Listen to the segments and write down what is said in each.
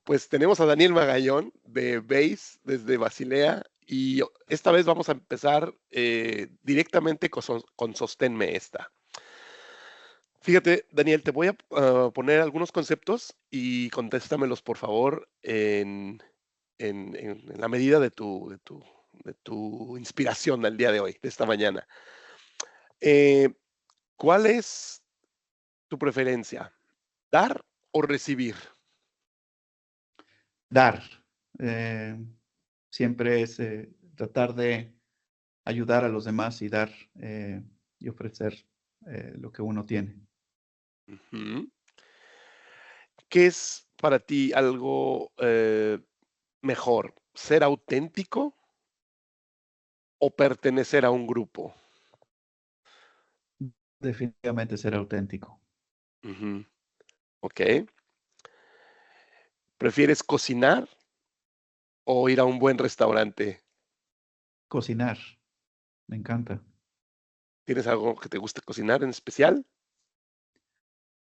Pues tenemos a Daniel Magallón de Base desde Basilea y esta vez vamos a empezar directamente con Sosténme esta. Fíjate, Daniel, te voy a poner algunos conceptos y contéstamelos por favor en la medida de tu inspiración al día de hoy, de esta mañana. Eh, ¿Cuál es tu preferencia? ¿Dar o recibir? Dar. Eh, Siempre es tratar de ayudar a los demás y dar y ofrecer lo que uno tiene. Ujú. ¿Qué es para ti algo mejor, ser auténtico o pertenecer a un grupo? Definitivamente ser auténtico. Ujú, okey. ¿Prefieres cocinar o ir a un buen restaurante? Cocinar, me encanta. ¿Tienes algo que te guste cocinar en especial?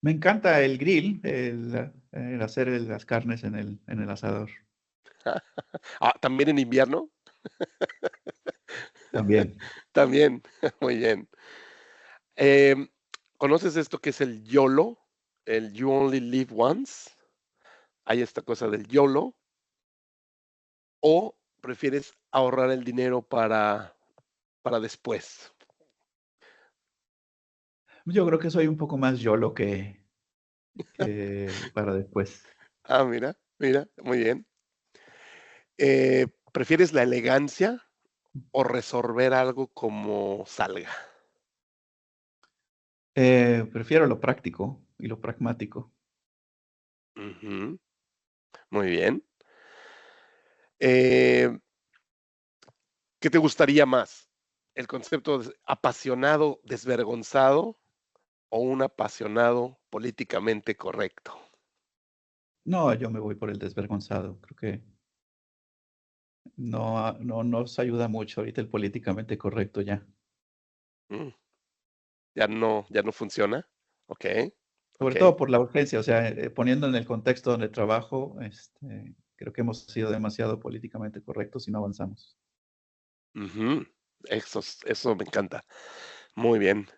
Me encanta el grill, el hacer las carnes en el asador ¿También en invierno? también. También, muy bien. Em, ¿Conoces esto que es el YOLO? El You Only Live Once. Hay esta cosa del YOLO, ¿o prefieres ahorrar el dinero para después? Yo creo que soy un poco más YOLO que para después. Mira, mira, muy bien. ¿Prefieres la elegancia o resolver algo como salga? Prefiero lo práctico y lo pragmático. Ujú, muy bien. Eh, ¿Qué te gustaría más? ¿El concepto de apasionado desvergonzado o un apasionado políticamente correcto? No, yo me voy por el desvergonzado. Creo que no nos ayuda mucho ahorita el políticamente correcto ya. Mm, ya no funciona. Okey, Sobre okey. todo por la urgencia, o sea, poniendo en el contexto donde trabajo, creo que hemos sido demasiado políticamente correctos y no avanzamos. Ujú. Eso me encanta. Muy bien.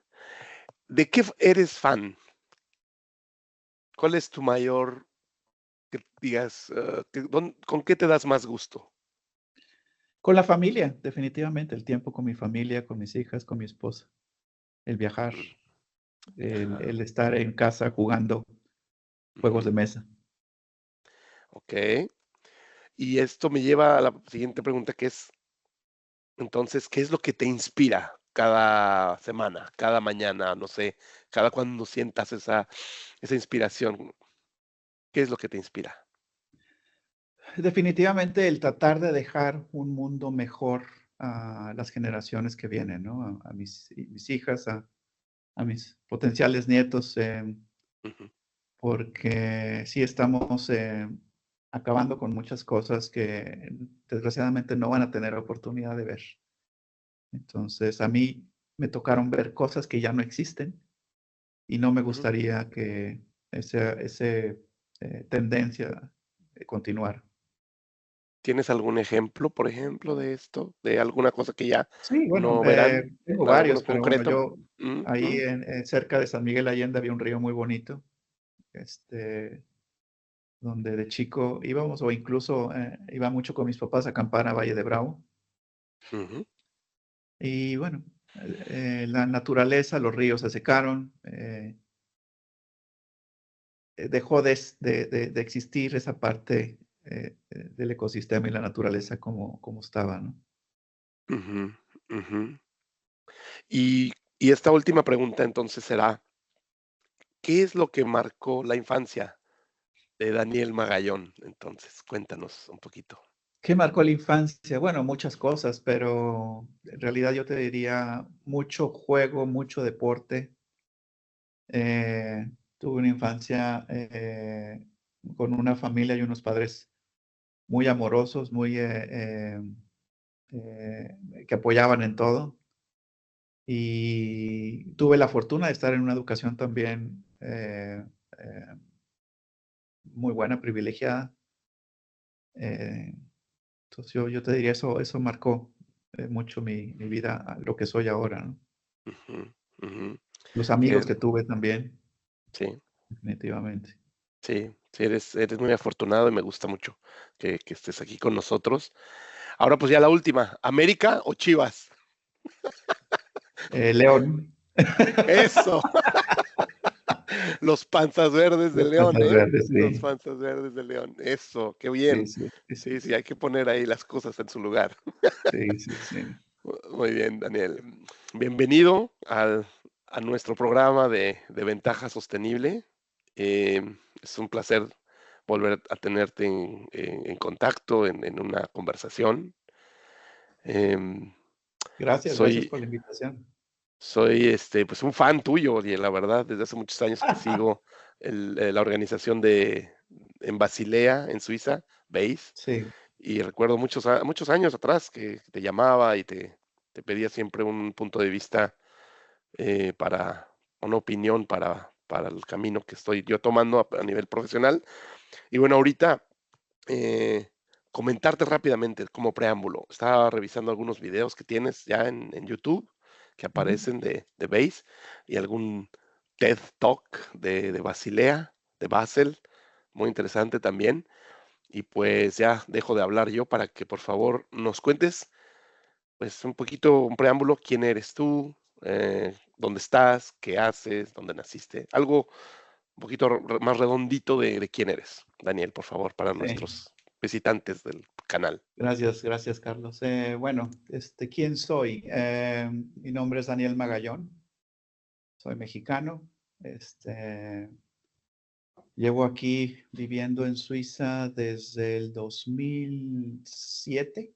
¿De qué eres fan? ¿Cuál es tu mayor que digas, con qué te das más gusto? Con la familia, definitivamente, el tiempo con mi familia, con mis hijas, con mi esposa, el viajar, Mm, el estar en casa jugando juegos de ujú, mesa. okey. Y esto me lleva a la siguiente pregunta, que es, entonces, ¿qué es lo que te inspira cada semana, cada mañana, no sé, cada cuando sientas esa inspiración? ¿Qué es lo que te inspira? Definitivamente el tratar de dejar un mundo mejor a las generaciones que vienen, ¿no? A mis hijas, a mis potenciales nietos, Ujú, porque sí estamos acabando con muchas cosas que desgraciadamente no van a tener oportunidad de ver. Entonces, a mí me tocaron ver cosas que ya no existen y no me ujú. gustaría que ese tendencia continuara. ¿Tienes algún ejemplo, por ejemplo, de esto? ¿De alguna cosa que ya Sí, bueno, no verán? tengo ¿Alguno varios, pero bueno, concreto? yo ahí Ujú, cerca de San Miguel Allende había un río muy bonito, este, donde de chico íbamos, o incluso iba mucho con mis papás a acampar a Valle de Bravo. ujú, Y bueno, la naturaleza, los ríos se secaron, dejó de existir esa parte del ecosistema y la naturaleza como estaba, ¿no? ujú, ujú. Y esta última pregunta entonces será, ¿qué es lo que marcó la infancia de Daniel Magallón? Entonces, cuéntanos un poquito. ¿Qué marcó la infancia? Bueno, muchas cosas, pero en realidad yo te diría mucho juego, mucho deporte. Tuve una infancia con una familia y unos padres muy amorosos, muy que apoyaban en todo. Y tuve la fortuna de estar en una educación también muy buena, privilegiada. Eh, entonces yo te diría eso marcó mucho mi vida, a lo que soy ahora, ¿no? Ujú, ujú. Los Sí, amigos que tuve también, sí, definitivamente. sí, sí, eres muy afortunado y me gusta mucho que estés aquí con nosotros. Ahora, pues ya la última, ¿América o Chivas? León. Eso, los panzas verdes de Los León, Panzas ¿eh? Verdes, Los sí. panzas verdes de León. Eso, qué Sí, bien. sí, sí, sí, Sí, sí, hay que poner ahí las cosas en su lugar. sí, sí, sí. Muy bien, Daniel. Bienvenido a nuestro programa de Ventaja Sostenible. Es un placer volver a tenerte en contacto, en una conversación. Em, Gracias soy, por la invitación. soy pues un fan tuyo, y la verdad, desde hace muchos años que sigo la organización en Basilea, en Suiza, BASE, Sí, y recuerdo muchos años atrás que te llamaba y te pedía siempre un punto de vista, para una opinión para el camino que estoy yo tomando a nivel profesional. Y bueno, ahorita, eh, comentarte rápidamente como preámbulo. Estaba revisando algunos videos que tienes ya en YouTube que ujú, aparecen de Base, y algún TED Talk de Basilea, de Basel, muy interesante también. Y pues ya dejo de hablar yo para que por favor nos cuentes pues un poquito, un preámbulo, quién eres tú, dónde estás, qué haces, dónde naciste, algo un poquito más redondito de quién eres, Daniel, por favor, para sí. nuestros visitantes del canal. Gracias, Carlos. Bueno, ¿quién soy? Mi nombre es Daniel Magallón, soy mexicano. Este, Llevo aquí viviendo en Suiza desde el 2007.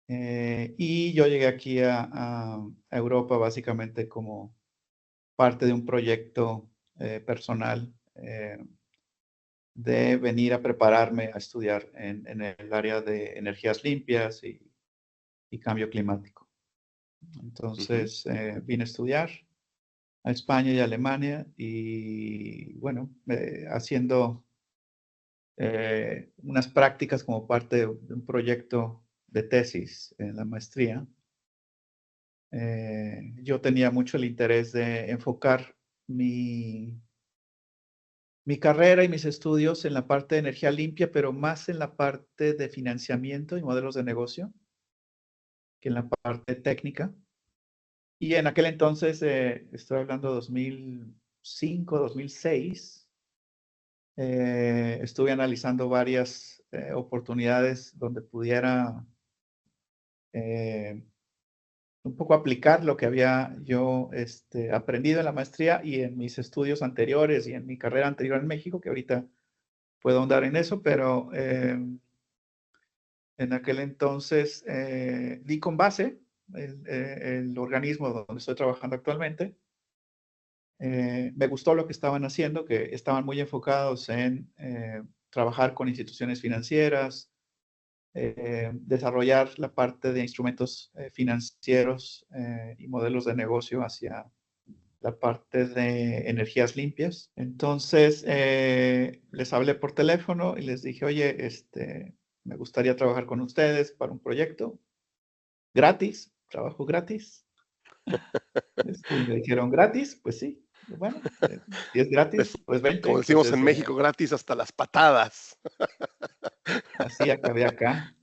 Y yo llegué aquí a Europa básicamente como parte de un proyecto personal, de venir a prepararme a estudiar en el área de energías limpias y cambio climático. Ujú, Entonces vine a estudiar a España y a Alemania y bueno, haciendo unas prácticas como parte de un proyecto de tesis en la maestría. Yo tenía mucho el interés de enfocar mi carrera y mis estudios en la parte de energía limpia, pero más en la parte de financiamiento y modelos de negocio que en la parte técnica. Y en aquel entonces, estoy hablando de 2005, 2006, estuve analizando varias oportunidades donde pudiera eh, un poco aplicar lo que había yo aprendido en la maestría y en mis estudios anteriores y en mi carrera anterior en México, que ahorita puedo ahondar en eso, pero en aquel entonces di con base el organismo donde estoy trabajando actualmente. Me gustó lo que estaban haciendo, que estaban muy enfocados en trabajar con instituciones financieras, desarrollar la parte de instrumentos financieros y modelos de negocio hacia la parte de energías limpias. Entonces, les hablé por teléfono y les dije, oye, me gustaría trabajar con ustedes para un proyecto gratis, trabajo gratis. Y me dijeron, ¿gratis? Pues sí. Bueno, si es gratis, pues, pues como vente. decimos Entonces, en México, gratis hasta las patadas. así acabé acá,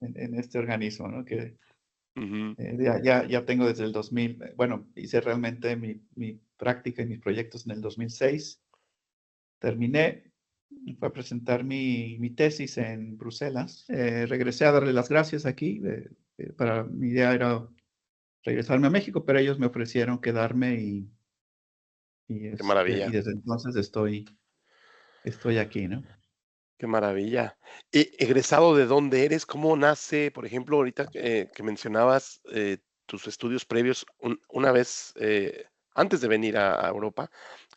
en este organismo, ¿no? Que Ujú, ya tengo desde el 2000, bueno, hice realmente mi práctica y mis proyectos en el 2006. Terminé, fue a presentar mi tesis en Bruselas. Regresé a darle las gracias aquí. Para mi idea era regresarme a México, pero ellos me ofrecieron quedarme qué y maravilla. desde entonces estoy aquí, ¿no? Qué maravilla. ¿Egresado de dónde eres? ¿Cómo nace? Por ejemplo, ahorita que mencionabas, tus estudios previos, una vez, antes de venir a Europa,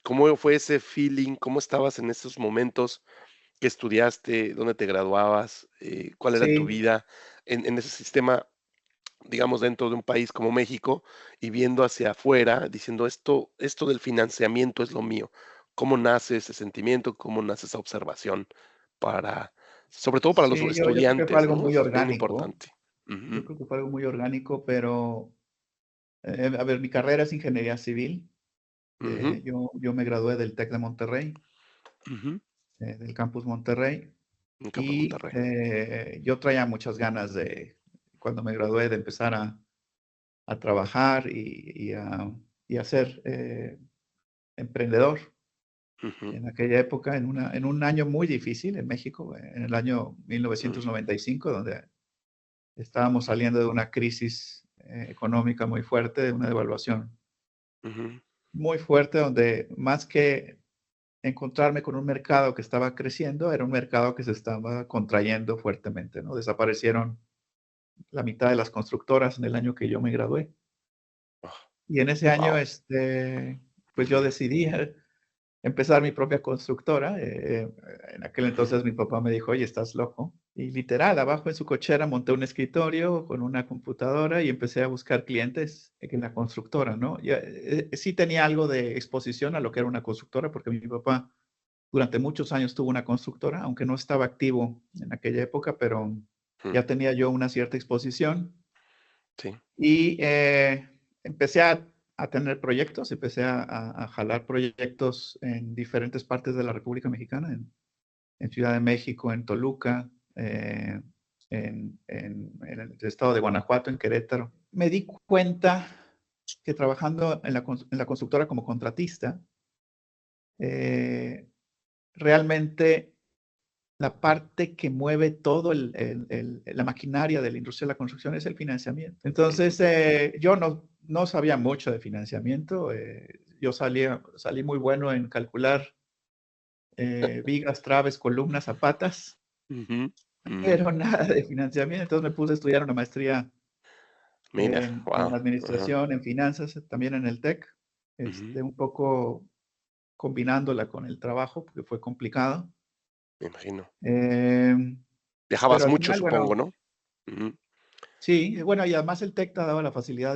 ¿cómo fue ese feeling? ¿Cómo estabas en esos momentos? ¿Qué estudiaste? ¿Dónde te graduabas? ¿Cuál era tu Sí, vida en ese sistema, digamos, dentro de un país como México, y viendo hacia afuera, diciendo esto del financiamiento es lo mío? ¿Cómo nace ese sentimiento? ¿Cómo nace esa observación sobre todo para los Sí, yo creo que fue estudiantes, algo ¿no? muy Es bien orgánico. importante. Yo Ujú, creo que fue algo muy orgánico, pero, a ver, mi carrera es ingeniería civil. ujú, Yo me gradué del TEC de Monterrey, ujú. del campus Monterrey, En Campo y Monterrey. yo traía muchas ganas cuando me gradué, de empezar a trabajar y a ser emprendedor. Ujú, En aquella época, en un año muy difícil en México, en el año mm, 1995, donde estábamos saliendo de una crisis económica muy fuerte, de una devaluación ujú, muy fuerte, donde más que encontrarme con un mercado que estaba creciendo, era un mercado que se estaba contrayendo fuertemente, ¿no? Desaparecieron la mitad de las constructoras en el año que yo me gradué. ah, Y en ese año, guau, pues yo ujú, decidí empezar mi propia constructora. En aquel ujú, entonces mi papá me dijo: "Oye, estás loco". Y literal, abajo en su cochera monté un escritorio con una computadora y empecé a buscar clientes en la constructora, ¿no? Ya, sí tenía algo de exposición a lo que era una constructora, porque mi papá durante muchos años tuvo una constructora, aunque no estaba activo en aquella época, pero mm, ya tenía yo una cierta exposición. sí, Y empecé a tener proyectos, empecé a jalar proyectos en diferentes partes de la República Mexicana, en Ciudad de México, en Toluca, en el estado de Guanajuato, en Querétaro. Me di cuenta que trabajando en la constructora como contratista, eh, realmente la parte que mueve todo la maquinaria de la industria de la construcción es el financiamiento. ujú. Entonces, yo no sabía mucho de financiamiento. Yo salí muy bueno en calcular vigas, traves, columnas, zapatas, Ujú, ujú. pero nada de financiamiento. Entonces me puse a estudiar una maestría Mira, en guau, ajá, administración, en finanzas, también en el TEC, ujú, un poco combinándola con el trabajo, porque fue complicado. me imagino. Em, Viajabas pero al mucho, final, supongo, bueno, ¿no? Ujú, sí, bueno, y además el TEC te daba la facilidad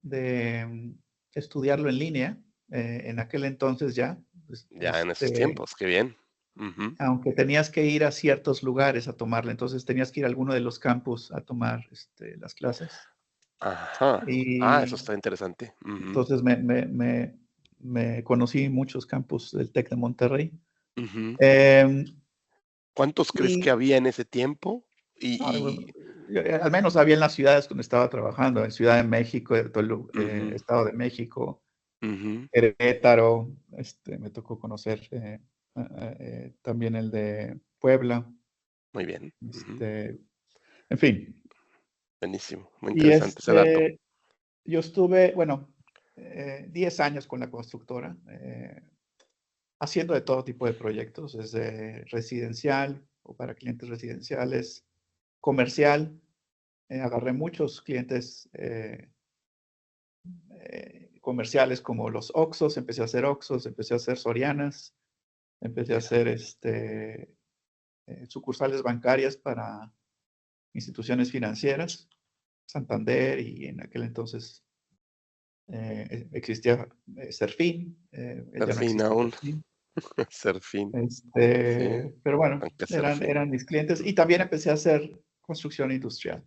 de estudiarlo en línea. En aquel entonces ya, pues, ya en esos tiempos, qué bien. Ujú, aunque tenías que ir a ciertos lugares a tomarla, entonces tenías que ir a alguno de los campus a tomar las clases. ajá. Ah, eso Y está interesante. Ujú, entonces me conocí muchos campus del TEC de Monterrey. ujú. Em, ¿Cuántos crees que y había en ese tiempo? no, bueno, al menos había en las ciudades donde estaba trabajando, en Ciudad de México, Ujú, Estado de México, ujú, Querétaro, me tocó conocer también el de Puebla, muy bien. Ujú, este, en fin. buenísimo, muy Y interesante ese dato. yo estuve, bueno, 10 años con la constructora, haciendo de todo tipo de proyectos, desde residencial o para clientes residenciales, comercial. Agarré muchos clientes comerciales como los Oxxos, empecé a hacer Oxxos, empecé a hacer Sorianas, empecé a Mira, hacer sucursales bancarias para instituciones financieras, Santander y en aquel entonces existía Serfín, ser ya no fin existe aún, Serfín. ser fin, sí, Pero bueno, aunque ser fin. eran mis clientes y también empecé a hacer construcción industrial.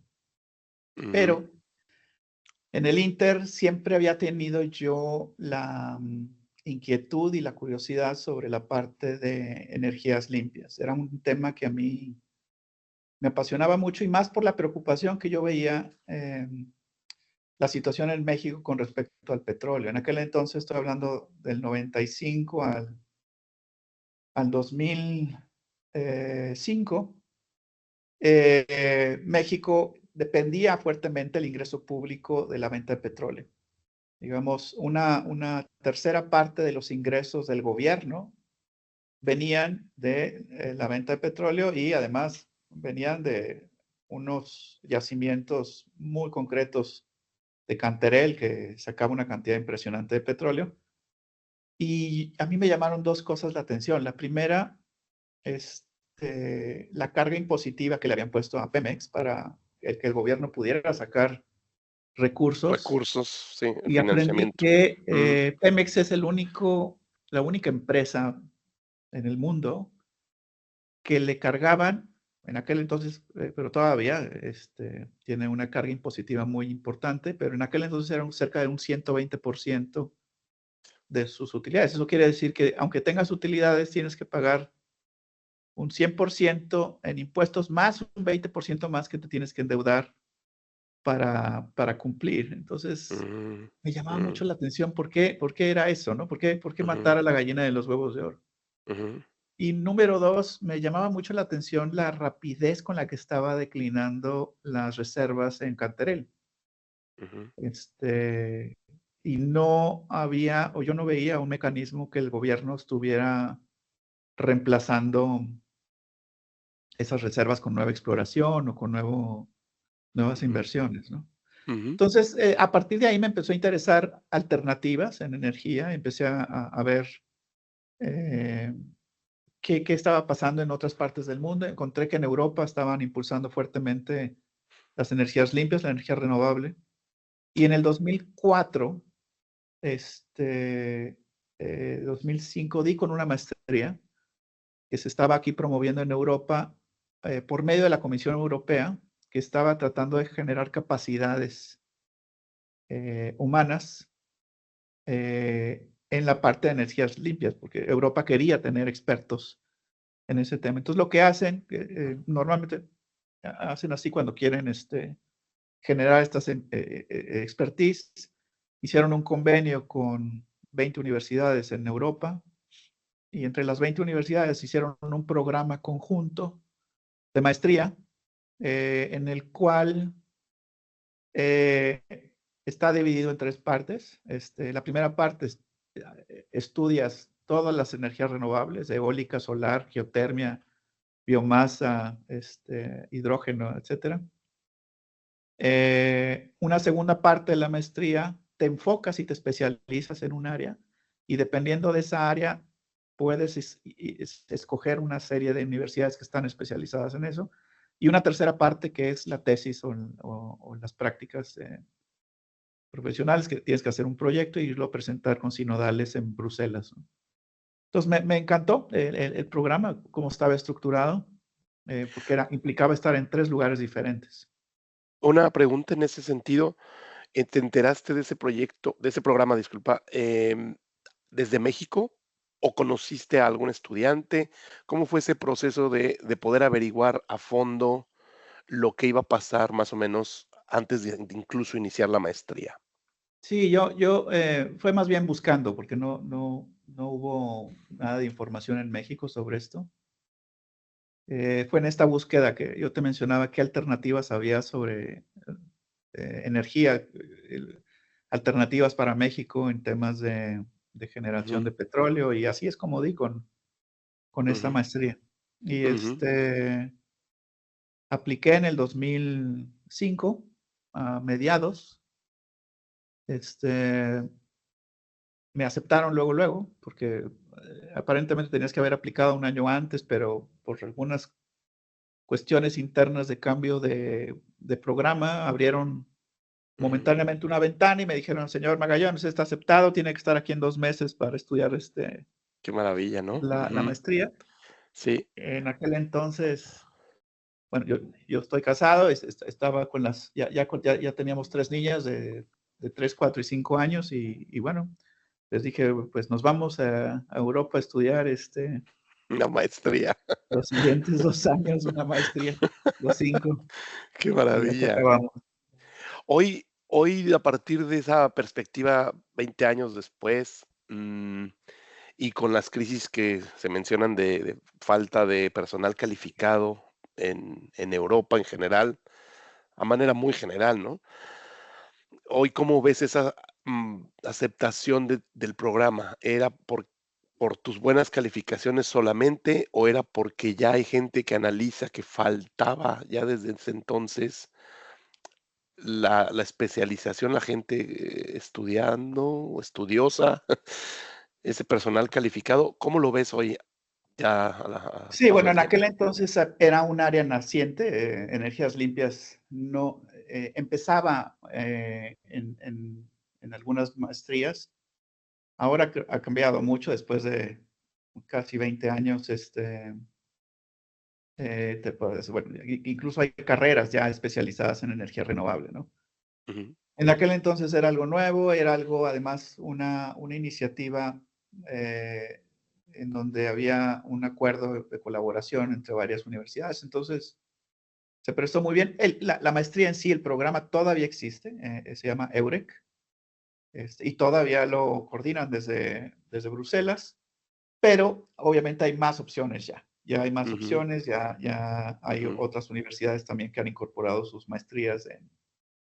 Ujú, Pero en el Inter siempre había tenido yo la inquietud y la curiosidad sobre la parte de energías limpias. Era un tema que a mí me apasionaba mucho y más por la preocupación que yo veía la situación en México con respecto al petróleo. En aquel entonces, estoy hablando del 95 al 2005, México dependía fuertemente del ingreso público de la venta de petróleo. Digamos, una tercera parte de los ingresos del gobierno venían de la venta de petróleo y además venían de unos yacimientos muy concretos de Canterel que sacaba una cantidad impresionante de petróleo. Y a mí me llamaron dos cosas la atención. La primera es la carga impositiva que le habían puesto a Pemex para que el gobierno pudiera sacar recursos. recursos, sí, el Y aprendí financiamiento. que Ujú, Pemex es la única empresa en el mundo que le cargaban, en aquel entonces, pero todavía tiene una carga impositiva muy importante, pero en aquel entonces era cerca de un 120% de sus utilidades. Eso quiere decir que aunque tengas utilidades, tienes que pagar un 100% en impuestos más un 20% más que te tienes que endeudar para cumplir. Entonces, Mm, me llamaba mm, mucho la atención por qué era eso, ¿no? ¿Por qué ujú, matar a la gallina de los huevos de oro? ujú, Y número 2, me llamaba mucho la atención la rapidez con la que estaba declinando las reservas en Cantarell. ujú, Este, y no había, o yo no veía un mecanismo que el gobierno estuviera reemplazando esas reservas con nueva exploración o con nuevas ujú, inversiones, ¿no? ujú, Entonces, a partir de ahí me empezó a interesar alternativas en energía, empecé a ver eh, qué estaba pasando en otras partes del mundo. Encontré que en Europa estaban impulsando fuertemente las energías limpias, la energía renovable. Y en el 2004, 2005, di con una maestría que se estaba aquí promoviendo en Europa por medio de la Comisión Europea, que estaba tratando de generar capacidades humanas en la parte de energías limpias, porque Europa quería tener expertos en ese tema. Entonces, lo que hacen, normalmente hacen así cuando quieren generar estas expertise, hicieron un convenio con 20 universidades en Europa y entre las 20 universidades hicieron un programa conjunto de maestría en el cual eh, está dividido en tres partes. La primera parte es, estudias todas las energías renovables, eólica, solar, geotermia, biomasa, hidrógeno, etcétera. Una segunda parte de la maestría, te enfocas y te especializas en un área y dependiendo de esa área, puedes escoger una serie de universidades que están especializadas en eso. Y una tercera parte que es la tesis o las prácticas profesionales, que tienes que hacer un proyecto y irlo a presentar con sinodales en Bruselas, ¿no? Entonces, me encantó el programa, cómo estaba estructurado, porque implicaba estar en tres lugares diferentes. Una pregunta en ese sentido, ¿te enteraste de ese proyecto, de ese programa, disculpa, desde México o conociste a algún estudiante? ¿Cómo fue ese proceso de poder averiguar a fondo lo que iba a pasar más o menos antes de incluso iniciar la maestría? Sí, yo fue más bien buscando, porque no hubo nada de información en México sobre esto. Fue en esta búsqueda que yo te mencionaba qué alternativas había sobre energía, alternativas para México en temas de generación Ujú, de petróleo, y así es como di con esa ujú, maestría. Y ujú, apliqué en el 2005, a mediados, este, me aceptaron luego, luego, porque aparentemente tenías que haber aplicado un año antes, pero por algunas cuestiones internas de cambio de programa, abrieron ujú. momentáneamente una ventana y me dijeron, señor Magallanes, está aceptado, tiene que estar aquí en 2 meses para estudiar Qué maravilla, ¿no? la Ujú. maestría. Sí. En aquel entonces, bueno, yo estoy casado, estaba con ya teníamos 3 niñas de 3, 4 y 5 años y bueno, les dije, pues nos vamos a Europa a estudiar Una maestría. los siguientes 2 años, una maestría, los 5, Qué y aquí maravilla. acabamos. Hoy, a partir de esa perspectiva, 20 años después, y con las crisis que se mencionan de falta de personal calificado en Europa en general, a manera muy general, ¿no? Hoy, ¿cómo ves esa, aceptación del programa? ¿Era por tus buenas calificaciones solamente, o era porque ya hay gente que analiza que faltaba ya desde ese entonces la especialización, la gente estudiando o estudiosa, ese personal calificado? ¿Cómo lo ves hoy ya a Sí, paso bueno, del en aquel tiempo? entonces era un área naciente, energías limpias no empezaba en algunas maestrías. Ahora ha cambiado mucho después de casi 20 años. bueno, incluso hay carreras ya especializadas en energía renovable, ¿no? Ujú, En aquel entonces era algo nuevo, era algo, además, una iniciativa en donde había un acuerdo de colaboración entre varias universidades. Entonces, se prestó muy bien. La maestría en sí, el programa todavía existe, se llama EUREC, y todavía lo coordinan desde Bruselas, pero obviamente hay más opciones ya. Ya hay más ujú, opciones, ya hay ujú, otras universidades también que han incorporado sus maestrías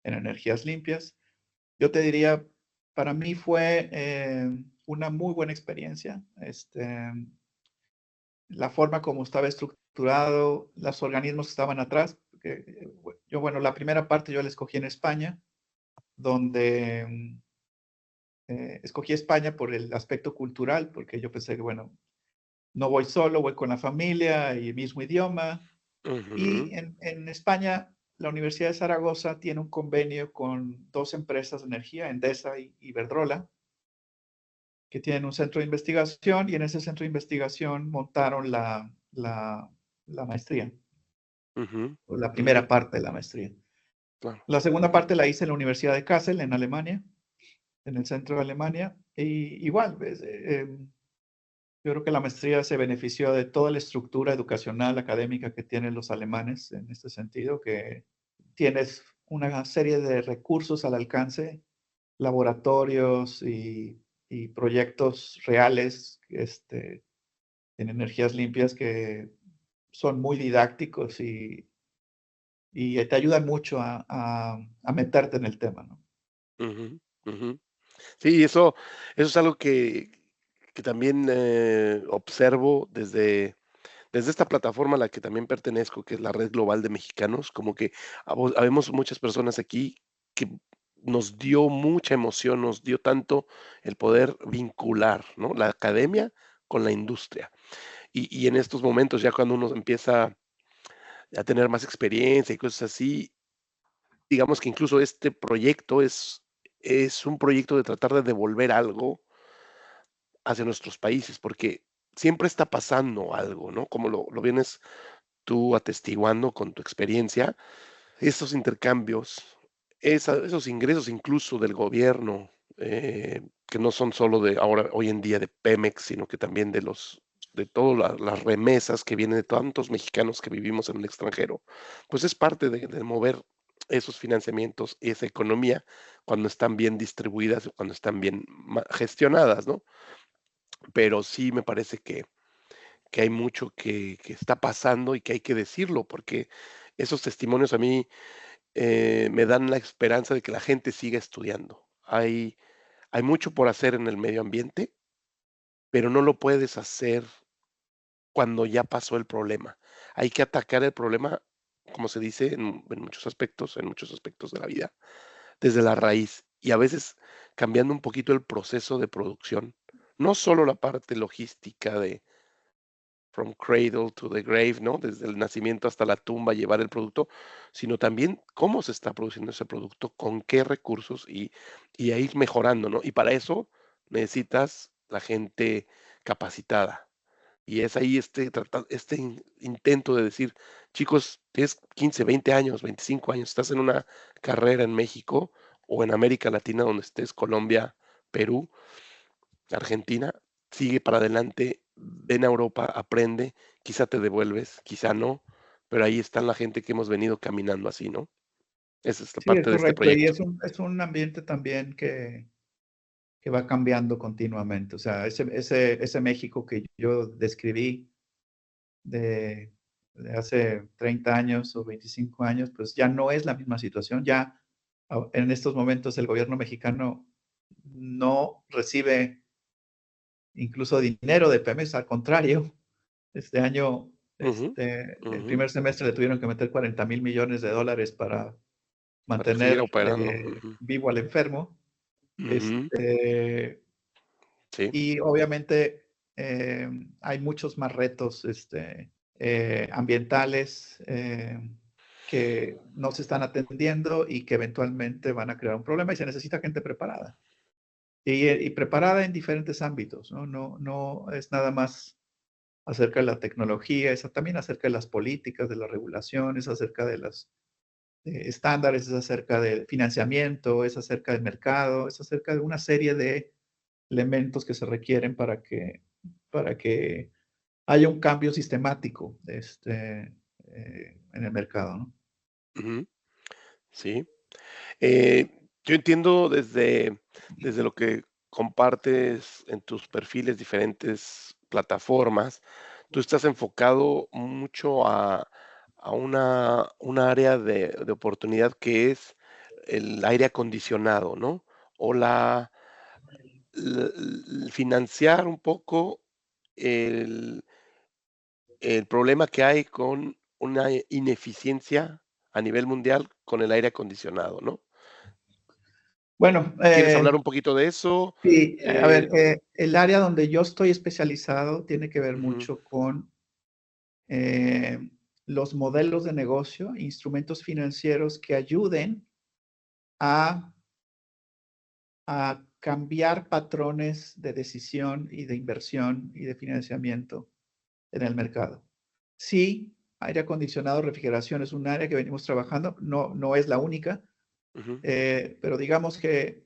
en energías limpias. Yo te diría, para mí fue una muy buena experiencia. La forma como estaba estructurado, los organismos que estaban atrás. Yo, bueno, la primera parte yo la escogí en España, donde escogí España por el aspecto cultural, porque yo pensé que, bueno, no voy solo, voy con la familia y el mismo idioma. ujú, Y en España, la Universidad de Zaragoza tiene un convenio con dos empresas de energía, Endesa y Iberdrola, que tienen un centro de investigación y en ese centro de investigación montaron la maestría, ujú, o la ujú, primera parte de la maestría. claro. La segunda parte la hice en la Universidad de Kassel, en Alemania, en el centro de Alemania. Y igual, yo creo que la maestría se benefició de toda la estructura educacional, académica que tienen los alemanes en este sentido, que tienes una serie de recursos al alcance, laboratorios y proyectos reales en energías limpias que son muy didácticos y te ayudan mucho a meterte en el tema, ¿no? Ujú, ujú. Sí, eso es algo que también, observo desde esta plataforma a la que también pertenezco, que es la Red Global de Mexicanos, como que habemos muchas personas aquí que nos dio mucha emoción, nos dio tanto el poder vincular, ¿no? La academia con la industria. Y en estos momentos, ya cuando uno empieza a tener más experiencia y cosas así, digamos que incluso este proyecto es un proyecto de tratar de devolver algo hacia nuestros países, porque siempre está pasando algo, ¿no? Como lo vienes tú atestiguando con tu experiencia, estos intercambios, esos ingresos incluso del gobierno, que no son solo de ahora, hoy en día de Pemex, sino que también de todas las remesas que vienen de tantos mexicanos que vivimos en el extranjero, pues es parte de mover esos financiamientos, esa economía, cuando están bien distribuidas, cuando están bien gestionadas, ¿no? Pero sí me parece que hay mucho que está pasando y que hay que decirlo, porque esos testimonios a mí me dan la esperanza de que la gente siga estudiando. Hay mucho por hacer en el medio ambiente, pero no lo puedes hacer cuando ya pasó el problema. Hay que atacar el problema, como se dice en muchos aspectos de la vida, desde la raíz y a veces cambiando un poquito el proceso de producción. No solo la parte logística de from cradle to the grave, ¿no? Desde el nacimiento hasta la tumba, llevar el producto, sino también cómo se está produciendo ese producto, con qué recursos y a ir mejorando, ¿no? Y para eso necesitas la gente capacitada. Y es ahí intento de decir, chicos, tienes 15, 20 años, 25 años, estás en una carrera en México o en América Latina, donde estés, Colombia, Perú, Argentina, sigue para adelante, ven a Europa, aprende, quizá te devuelves, quizá no, pero ahí está la gente que hemos venido caminando así, ¿no? Esa es la Sí, es parte de este correcto. Y proyecto. es un ambiente también que va cambiando continuamente. O sea, ese México que yo describí de, de hace 30 años o 25 años, pues ya no es la misma situación. Ya en estos momentos el gobierno mexicano no recibe incluso dinero de Pemex, al contrario, este año, Ujú, el ujú, primer semestre le tuvieron que meter 40,000 millones de dólares para para que siguiera mantener operando. Ujú, vivo al enfermo. ujú, Este, sí, y obviamente hay muchos más retos ambientales que no se están atendiendo y que eventualmente van a crear un problema y se necesita gente preparada. Y preparada en diferentes ámbitos, ¿no? No es nada más acerca de la tecnología, es también acerca de las políticas, de las regulaciones, acerca de los estándares, es acerca del financiamiento, es acerca del mercado, es acerca de una serie de elementos que se requieren para que haya un cambio sistemático en el mercado, ¿no? Ujú, sí. Yo entiendo desde lo que compartes en tus perfiles, diferentes plataformas, tú estás enfocado mucho a una área de oportunidad que es el aire acondicionado, ¿no? O financiar un poco el el problema que hay con una ineficiencia a nivel mundial con el aire acondicionado, ¿no? Bueno, ¿Quieres hablar un poquito de eso? sí, a Eh, ver, el área donde yo estoy especializado tiene que ver ujú, mucho con eh, los modelos de negocio, instrumentos financieros que ayuden a, a cambiar patrones de decisión y de inversión y de financiamiento en el mercado. Sí, aire acondicionado, refrigeración es un área que venimos trabajando, no es la única, ujú, pero digamos que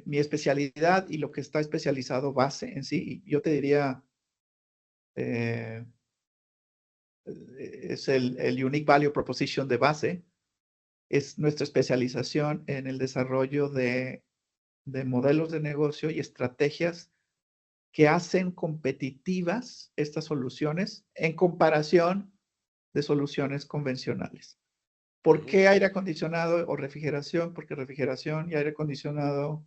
mi especialidad y lo que está especializado base en sí, yo te diría, eh, es el Unique Value Proposition de base, es nuestra especialización en el desarrollo de modelos de negocio y estrategias que hacen competitivas estas soluciones en comparación de soluciones convencionales. ¿Por ujú, qué aire acondicionado o refrigeración? Porque refrigeración y aire acondicionado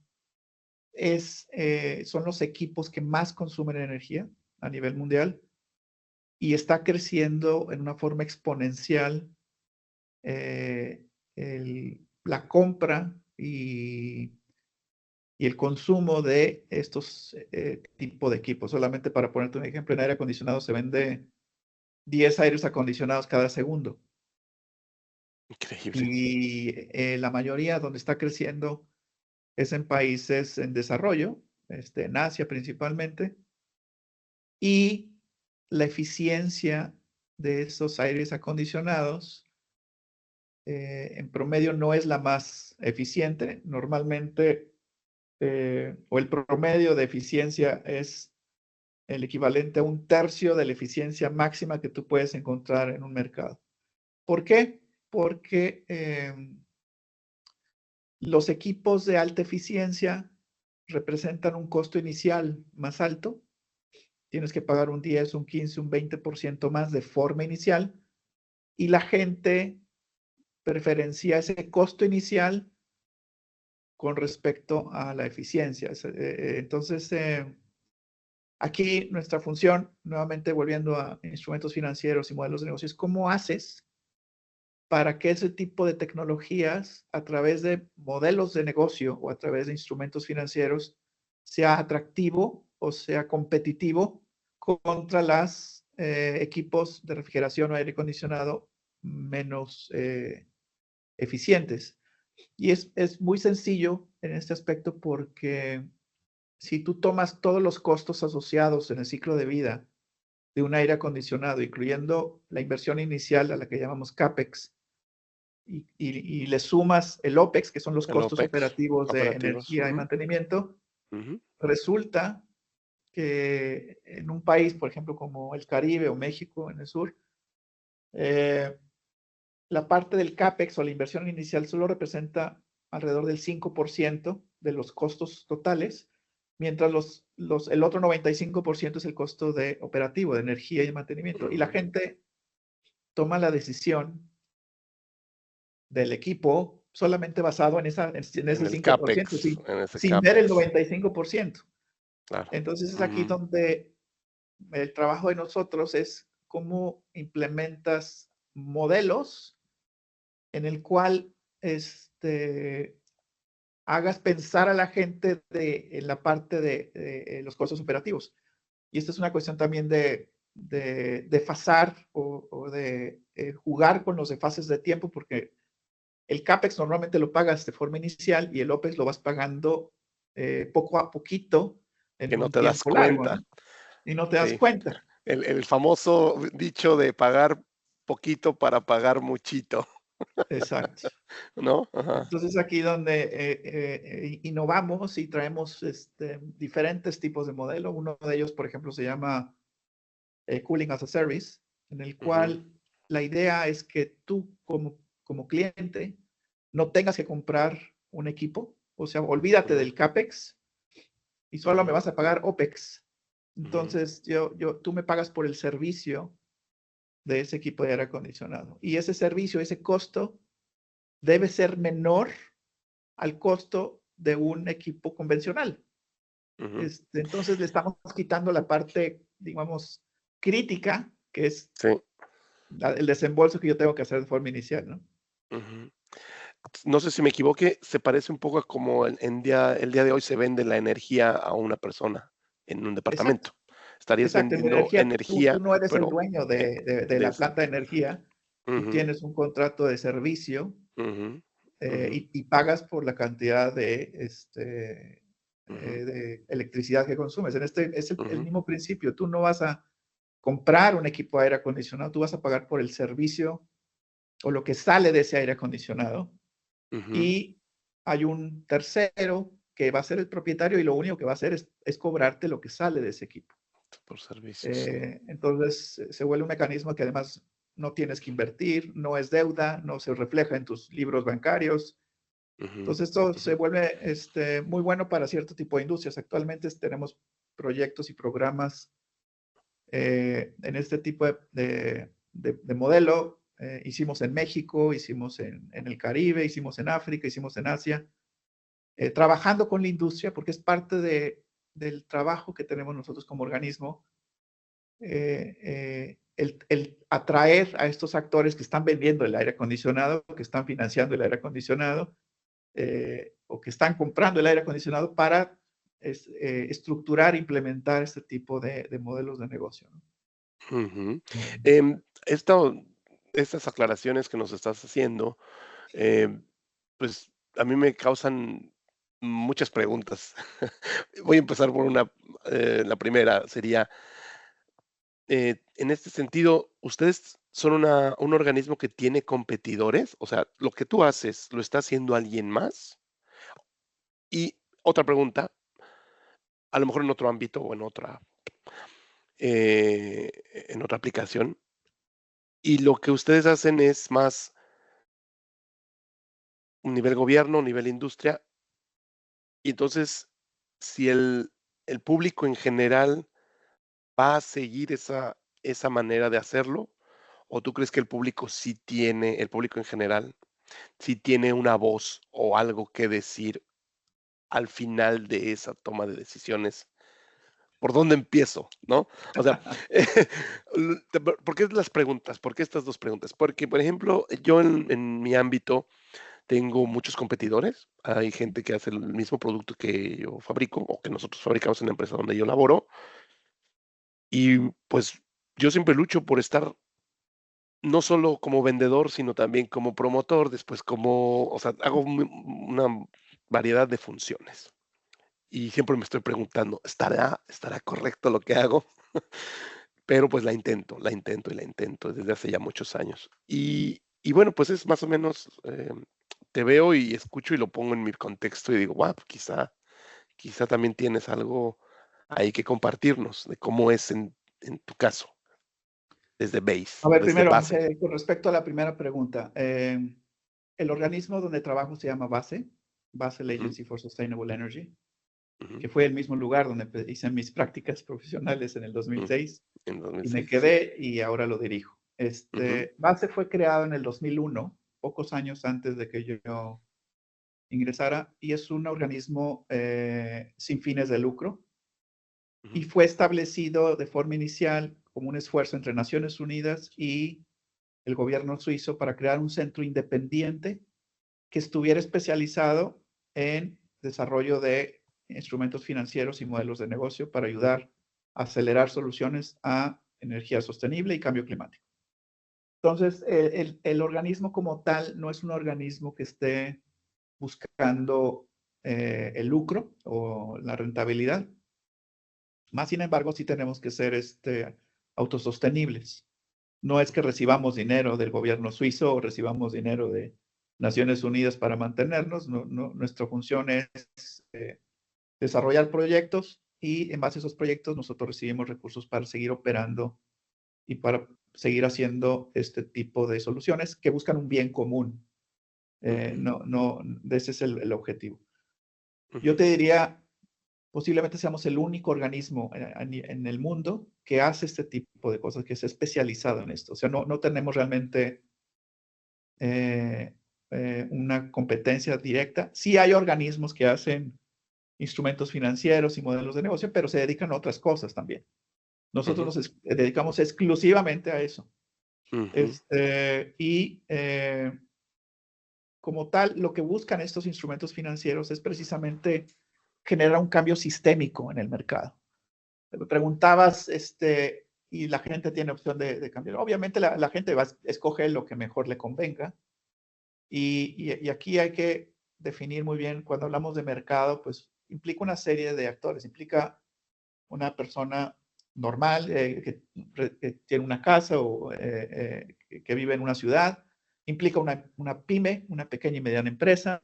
son los equipos que más consumen energía a nivel mundial y está creciendo en una forma exponencial eh, la compra y el consumo de estos tipos de equipos. Solamente para ponerte un ejemplo, en aire acondicionado se vende 10 aires acondicionados cada segundo. increíble. Y la mayoría donde está creciendo es en países en desarrollo, en Asia principalmente, y la eficiencia de esos aires acondicionados en promedio no es la más eficiente. Normalmente, o el promedio de eficiencia es el equivalente a un tercio de la eficiencia máxima que tú puedes encontrar en un mercado. ¿Por qué? Porque los equipos de alta eficiencia representan un costo inicial más alto. Tienes que pagar un 10, un 15, un 20% más de forma inicial y la gente preferencia ese costo inicial con respecto a la eficiencia. Entonces, aquí nuestra función, nuevamente volviendo a instrumentos financieros y modelos de negocios, ¿cómo haces para que ese tipo de tecnologías a través de modelos de negocio o a través de instrumentos financieros sea atractivo o sea competitivo contra los equipos de refrigeración o aire acondicionado menos eficientes? Y es muy sencillo en este aspecto porque si tú tomas todos los costos asociados en el ciclo de vida de un aire acondicionado, incluyendo la inversión inicial a la que llamamos CAPEX, y le sumas el OPEX, que son los El costos OPEX, operativos de operativos. energía y mantenimiento, Ujú, resulta que en un país, por ejemplo, como el Caribe o México en el sur, eh, la parte del CAPEX o la inversión inicial solo representa alrededor del 5% de los costos totales, mientras el otro 95% es el costo de operativo, de energía y mantenimiento. Y la ujú. gente toma la decisión del equipo solamente basado en En ese el 5%, CAPEX, en ese sin ver el CAPEX, 95%. claro. Entonces es aquí Ujú, donde el trabajo de nosotros es cómo implementas modelos en el cual hagas pensar a la gente en la parte de los costos operativos. Y esta es una cuestión también de desfasar o de jugar con los desfases de tiempo, porque el CAPEX normalmente lo pagas de forma inicial y el OPEX lo vas pagando poco a poquito en que no un te das tiempo largo, cuenta. ¿no? Y no te das Sí, cuenta. el famoso dicho de pagar poquito para pagar muchito, Exacto. ¿no? Ajá. Entonces aquí donde innovamos y traemos diferentes tipos de modelo. Uno de ellos, por ejemplo, se llama Cooling as a Service, en el Ujú, cual la idea es que tú como cliente no tengas que comprar un equipo, o sea, olvídate ujú, del CAPEX y solo me ujú, vas a pagar OPEX. ujú, Entonces, tú me pagas por el servicio de ese equipo de aire acondicionado. Y ese servicio, ese costo, debe ser menor al costo de un equipo convencional. ujú. Entonces, le estamos quitando la parte, digamos, crítica, que es Sí. el desembolso que yo tengo que hacer de forma inicial, ¿no? Ujú. No sé si me equivoqué, se parece un poco a como el día de hoy se vende la energía a una persona en un Exacto, departamento. Estarías exacto. En vendiendo energía, tú energía, no eres el pero dueño en de de la ese planta de energía, tú ujú, tienes un contrato de servicio ujú, ujú, y pagas por la cantidad ujú, de electricidad que consumes. Es el ujú, mismo principio. Tú no vas a comprar un equipo de aire acondicionado, tú vas a pagar por el servicio o lo que sale de ese aire acondicionado. ujú. Y hay un tercero que va a ser el propietario y lo único que va a hacer es cobrarte lo que sale de ese equipo. Por servicio, sí. Entonces se vuelve un mecanismo que además no tienes que invertir, no es deuda, no se refleja en tus libros bancarios. Ujú, Entonces esto ujú, se vuelve muy bueno para cierto tipo de industrias. Actualmente tenemos proyectos y programas en este tipo de modelo. Hicimos en México, hicimos en el Caribe, hicimos en África, hicimos en Asia, trabajando con la industria, porque es parte del trabajo que tenemos nosotros como organismo, el atraer a estos actores que están vendiendo el aire acondicionado, que están financiando el aire acondicionado, o que están comprando el aire acondicionado para estructurar e implementar este tipo de modelos de negocio, ¿no? ujú. Esto estas aclaraciones que nos estás haciendo, em, pues, a mí me causan muchas preguntas. Voy a empezar por la primera sería, en este sentido, ¿ustedes son un organismo que tiene competidores? O sea, ¿lo que tú haces, lo está haciendo alguien más? Y otra pregunta, a lo mejor en otro ámbito o eh, en otra aplicación, y lo que ustedes hacen es más un nivel gobierno, nivel industria, y entonces, si el público en general va a seguir esa manera de hacerlo, ¿o tú crees que el público en general, sí tiene una voz o algo que decir al final de esa toma de decisiones? ¿Por dónde empiezo? ¿No? O sea, ¿por qué las preguntas? ¿Por qué estas 2 preguntas? Porque, por ejemplo, yo en mi ámbito tengo muchos competidores. Hay gente que hace el mismo producto que yo fabrico o que nosotros fabricamos en la empresa donde yo laboro. Y pues yo siempre lucho por estar no solo como vendedor, sino también como promotor, después o sea, hago una variedad de funciones. Y siempre me estoy preguntando, ¿estará correcto lo que hago? Pero pues la intento y la intento desde hace ya muchos años. Y bueno, pues es más o menos, te veo y escucho y lo pongo en mi contexto y digo, wow, quizá también tienes algo ahí que compartirnos de cómo es en tu caso, A ver, desde primero, base. con respecto a la primera pregunta, el organismo donde trabajo se llama BASE, Basel Ujú, Agency for Sustainable Energy, ujú, que fue el mismo lugar donde hice mis prácticas profesionales en el mm, 2006 en y me 2006, sí. quedé y ahora lo dirijo. Ujú, BASE fue creado en el 2001, pocos años antes de que yo ingresara, y es un organismo sin fines de lucro y ujú, fue establecido de forma inicial como un esfuerzo entre Naciones Unidas y el gobierno suizo para crear un centro independiente que estuviera especializado en desarrollo de instrumentos financieros y modelos de negocio para ayudar a acelerar soluciones a energía sostenible y cambio climático. Entonces, el organismo como tal no es un organismo que esté buscando el lucro o la rentabilidad. Más sin embargo, sí tenemos que ser autosostenibles. No es que recibamos dinero del gobierno suizo o recibamos dinero de Naciones Unidas para mantenernos. Nuestra función es desarrollar proyectos y en base a esos proyectos nosotros recibimos recursos para seguir operando y para seguir haciendo este tipo de soluciones que buscan un bien común. Ese es el objetivo. Yo te diría, posiblemente seamos el único organismo en el mundo que hace este tipo de cosas, que es especializado en esto. O sea, no tenemos realmente una competencia directa. Sí hay organismos que hacen instrumentos financieros y modelos de negocio, pero se dedican a otras cosas también. Nosotros nos dedicamos exclusivamente a eso. Como tal, lo que buscan estos instrumentos financieros es precisamente generar un cambio sistémico en el mercado. Me preguntabas, y la gente tiene opción de cambiar. Obviamente la gente va a escoger lo que mejor le convenga. Y aquí hay que definir muy bien, cuando hablamos de mercado, pues implica una serie de actores. Implica una persona normal que tiene una casa o que vive en una ciudad. Implica una pyme, una pequeña y mediana empresa.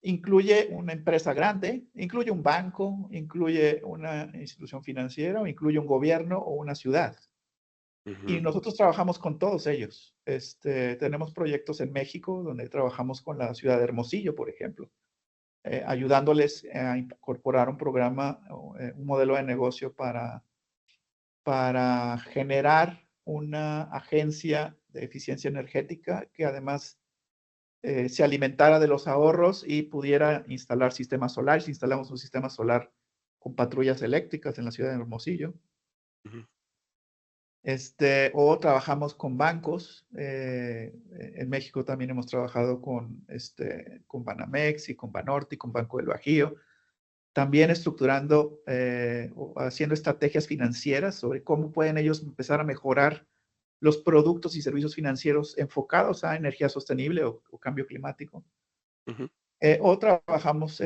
Incluye una empresa grande, incluye un banco, incluye una institución financiera, o incluye un gobierno o una ciudad. Y nosotros trabajamos con todos ellos. Tenemos proyectos en México donde trabajamos con la ciudad de Hermosillo, por ejemplo, ayudándoles a incorporar un programa, un modelo de negocio para generar una agencia de eficiencia energética que además se alimentara de los ahorros y pudiera instalar sistemas solares. Instalamos un sistema solar con patrullas eléctricas en la ciudad de Hermosillo. O trabajamos con bancos. En México también hemos trabajado con Banamex y con Banorte y con Banco del Bajío. También estructurando, haciendo estrategias financieras sobre cómo pueden ellos empezar a mejorar los productos y servicios financieros enfocados a energía sostenible o cambio climático. O trabajamos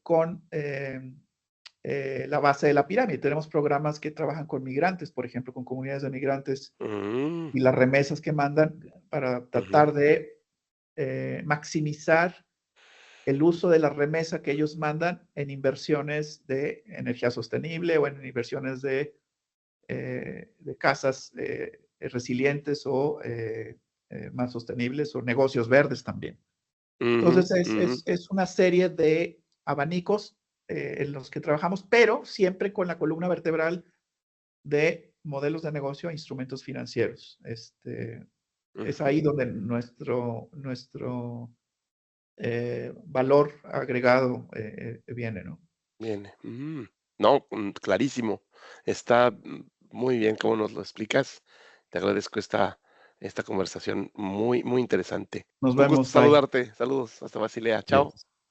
con la base de la pirámide. Tenemos programas que trabajan con migrantes, por ejemplo, con comunidades de migrantes y las remesas que mandan para tratar de maximizar el uso de la remesa que ellos mandan en inversiones de energía sostenible o en inversiones de casas resilientes o más sostenibles o negocios verdes también. Entonces, es una serie de abanicos en los que trabajamos, pero siempre con la columna vertebral de modelos de negocio e instrumentos financieros. Es ahí donde nuestro valor agregado viene, ¿no? Viene. No, clarísimo. Está muy bien cómo nos lo explicas. Te agradezco esta conversación muy, muy interesante. Nos Un gusto vemos, bye. saludarte. Saludos hasta Basilea. Chao. Yes.